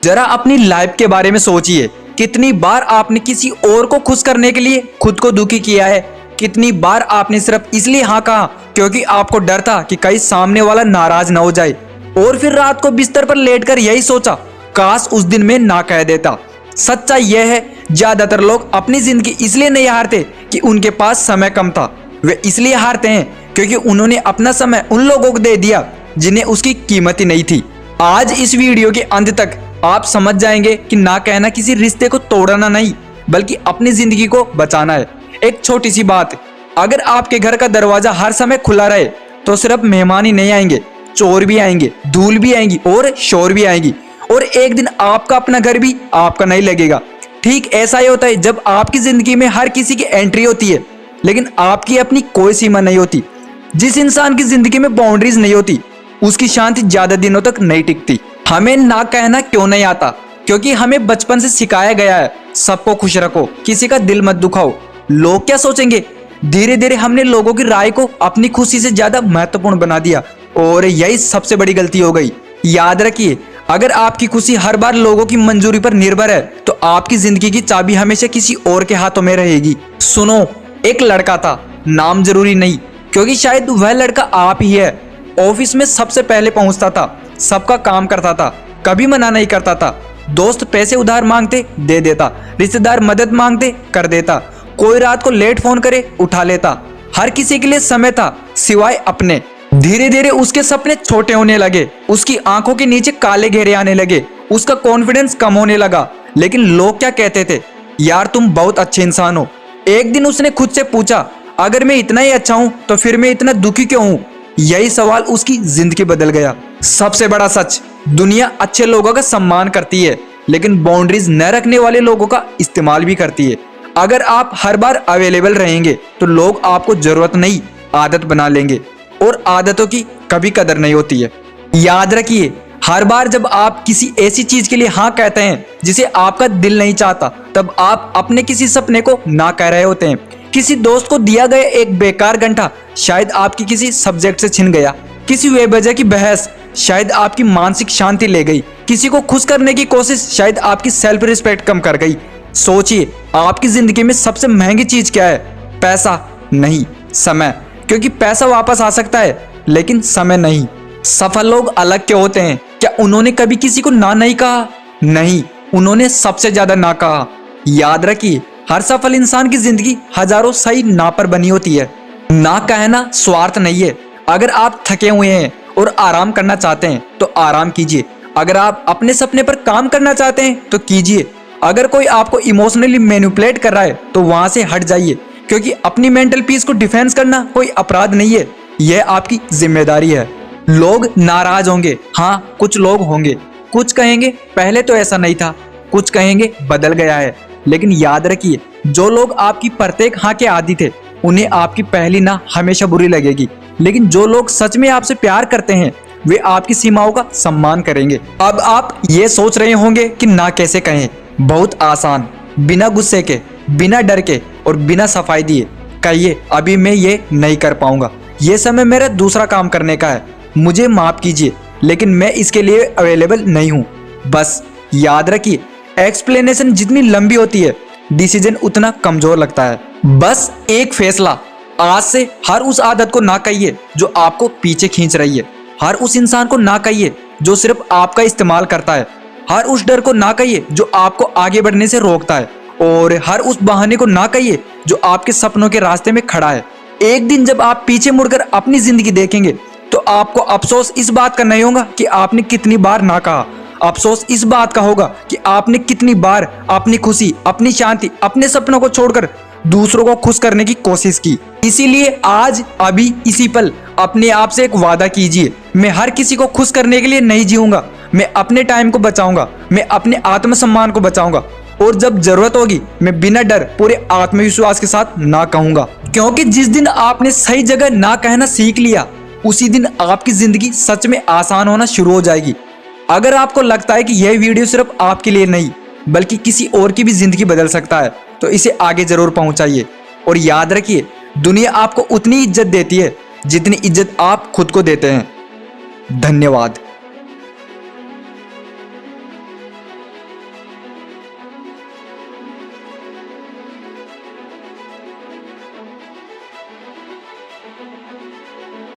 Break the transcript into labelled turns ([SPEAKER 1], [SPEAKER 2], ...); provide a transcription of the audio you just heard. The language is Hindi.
[SPEAKER 1] जरा अपनी लाइफ के बारे में सोचिए, कितनी बार आपने किसी और को खुश करने के लिए खुद को दुखी किया है। कितनी बार आपने सिर्फ इसलिए हाँ कहा क्योंकि आपको डर था कि कहीं सामने वाला नाराज ना हो जाए, और फिर रात को बिस्तर पर लेटकर यही सोचा काश उस दिन में ना कह देता। सच्चाई यह है, ज्यादातर लोग अपनी जिंदगी इसलिए नहीं हारते कि उनके पास समय कम था, वे इसलिए हारते हैं क्योंकि उन्होंने अपना समय उन लोगों को दे दिया जिन्हें उसकी कीमत ही नहीं थी। आज इस वीडियो के अंत तक आप समझ जाएंगे कि ना कहना किसी रिश्ते को तोड़ना नहीं, बल्कि अपनी जिंदगी को बचाना है। एक छोटी सी बात, अगर आपके घर का दरवाजा हर समय खुला रहे तो सिर्फ मेहमान ही नहीं आएंगे, चोर भी आएंगे, धूल भी आएंगी और शोर भी आएंगी, और एक दिन आपका अपना घर भी आपका नहीं लगेगा। ठीक ऐसा ही होता है जब आपकी जिंदगी में हर किसी की एंट्री होती है लेकिन आपकी अपनी कोई सीमा नहीं होती। जिस इंसान की जिंदगी में बाउंड्रीज नहीं होती उसकी शांति ज्यादा दिनों तक नहीं टिकती। हमें ना कहना क्यों नहीं आता? क्योंकि हमें बचपन से सिखाया गया है सबको खुश रखो, किसी का दिल मत दुखाओ, लोग क्या सोचेंगे। धीरे धीरे हमने लोगों की राय को अपनी खुशी से ज्यादा महत्वपूर्ण बना दिया, और यही सबसे बड़ी गलती हो गई। याद रखिए, अगर आपकी खुशी हर बार लोगों की मंजूरी पर निर्भर है तो आपकी जिंदगी की चाबी हमेशा किसी और के हाथों में रहेगी। सुनो, एक लड़का था, नाम जरूरी नहीं क्योंकि शायद वह लड़का आप ही है। ऑफिस में सबसे पहले पहुंचता था, सबका काम करता था, कभी मना नहीं करता था। दोस्त पैसे उधार मांगते दे देता, रिश्तेदार मदद मांगते कर देता, कोई रात को लेट फोन करे उठा लेता। हर किसी के लिए समय था सिवाय अपने। धीरे धीरे उसके सपने छोटे होने लगे, उसकी आंखों के नीचे काले घेरे आने लगे, उसका कॉन्फिडेंस कम होने लगा। लेकिन लोग क्या कहते थे, यार तुम बहुत अच्छे इंसान हो। एक दिन उसने खुद से पूछा, अगर मैं इतना ही अच्छा हूं तो फिर मैं इतना दुखी क्यों हूं? यही सवाल उसकी जिंदगी बदल गया। सबसे बड़ा सच, दुनिया अच्छे लोगों का सम्मान करती है लेकिन बाउंड्रीज न रखने वाले लोगों का इस्तेमाल भी करती है। अगर आप हर बार अवेलेबल रहेंगे तो लोग आपको जरूरत नहीं आदत बना लेंगे, और आदतों की कभी कदर नहीं होती है। याद रखिए, हर बार जब आप किसी ऐसी चीज के लिए हाँ कहते हैं जिसे आपका दिल नहीं चाहता, तब आप अपने किसी सपने को ना कह रहे होते हैं। किसी दोस्त को दिया गया एक बेकार घंटा शायद आपकी किसी सब्जेक्ट से छिन गया, किसी बेवजह की बहस शायद आपकी मानसिक शांति ले गई, किसी को खुश करने की कोशिश शायद आपकी सेल्फ रिस्पेक्ट कम कर गई। सोचिए, आपकी जिंदगी में सबसे महंगी चीज क्या है? पैसा नहीं, समय। क्योंकि पैसा वापस आ सकता है लेकिन समय नहीं। सफल लोग अलग क्यों होते हैं? क्या उन्होंने कभी किसी को ना नहीं कहा? नहीं, उन्होंने सबसे ज्यादा ना कहा। याद रखिए, हर सफल इंसान की जिंदगी हजारों सही ना पर बनी होती है। ना कहना स्वार्थ नहीं है। अगर आप थके हुए हैं और आराम करना चाहते हैं तो आराम कीजिए। अगर आप अपने सपने पर काम करना चाहते हैं तो कीजिए। अगर कोई आपको इमोशनली मैनिपुलेट कर रहा है तो वहां से हट जाइए, क्योंकि अपनी मेंटल पीस को डिफेंस करना कोई अपराध नहीं है, यह आपकी जिम्मेदारी है। लोग नाराज होंगे, हाँ कुछ लोग होंगे, कुछ कहेंगे पहले तो ऐसा नहीं था, कुछ कहेंगे बदल गया है। लेकिन याद रखिए, जो लोग आपकी प्रत्येक हाँ के आदी थे उन्हें आपकी पहली ना हमेशा बुरी लगेगी, लेकिन जो लोग सच में आपसे प्यार करते हैं वे आपकी सीमाओं का सम्मान करेंगे। अब आप ये सोच रहे होंगे कि ना कैसे कहें। बहुत आसान, बिना गुस्से के, बिना डर के और बिना सफाई दिए कहिए, अभी मैं ये नहीं कर पाऊंगा, ये समय मेरा दूसरा काम करने का है, मुझे माफ कीजिए लेकिन मैं इसके लिए अवेलेबल नहीं हूँ। बस याद रखिए, एक्सप्लेनेशन जितनी लंबी होती है डिसीजन उतना कमजोर लगता है। बस एक फैसला, आज से हर उस आदत को ना कहिए जो आपको पीछे खींच रही है, हर उस इंसान को ना कहिए जो सिर्फ आपका इस्तेमाल करता है, हर उस डर को ना कहिए जो आपको आगे बढ़ने से रोकता है, और हर उस बहाने को ना कहिए जो आपके सपनों के रास्ते में खड़ा है। एक दिन जब आप पीछे मुड़कर अपनी जिंदगी देखेंगे तो आपको अफसोस इस बात का नहीं होगा कि आपने कितनी बार ना कहा, अफसोस इस बात का होगा कि आपने कितनी बार अपनी खुशी, अपनी शांति, अपने सपनों को छोड़कर दूसरों को खुश करने की कोशिश की। इसीलिए आज, अभी, इसी पल अपने आप से एक वादा कीजिए, मैं हर किसी को खुश करने के लिए नहीं जीऊंगा, मैं अपने टाइम को बचाऊंगा, मैं अपने आत्मसम्मान को बचाऊंगा, और जब जरूरत होगी मैं बिना डर पूरे आत्मविश्वास के साथ ना कहूंगा। क्योंकि जिस दिन आपने सही जगह ना कहना सीख लिया उसी दिन आपकी जिंदगी सच में आसान होना शुरू हो जाएगी। अगर आपको लगता है कि यह वीडियो सिर्फ आपके लिए नहीं बल्कि किसी और की भी जिंदगी बदल सकता है तो इसे आगे जरूर पहुंचाइए। और याद रखिए, दुनिया आपको उतनी इज्जत देती है जितनी इज्जत आप खुद को देते हैं। धन्यवाद।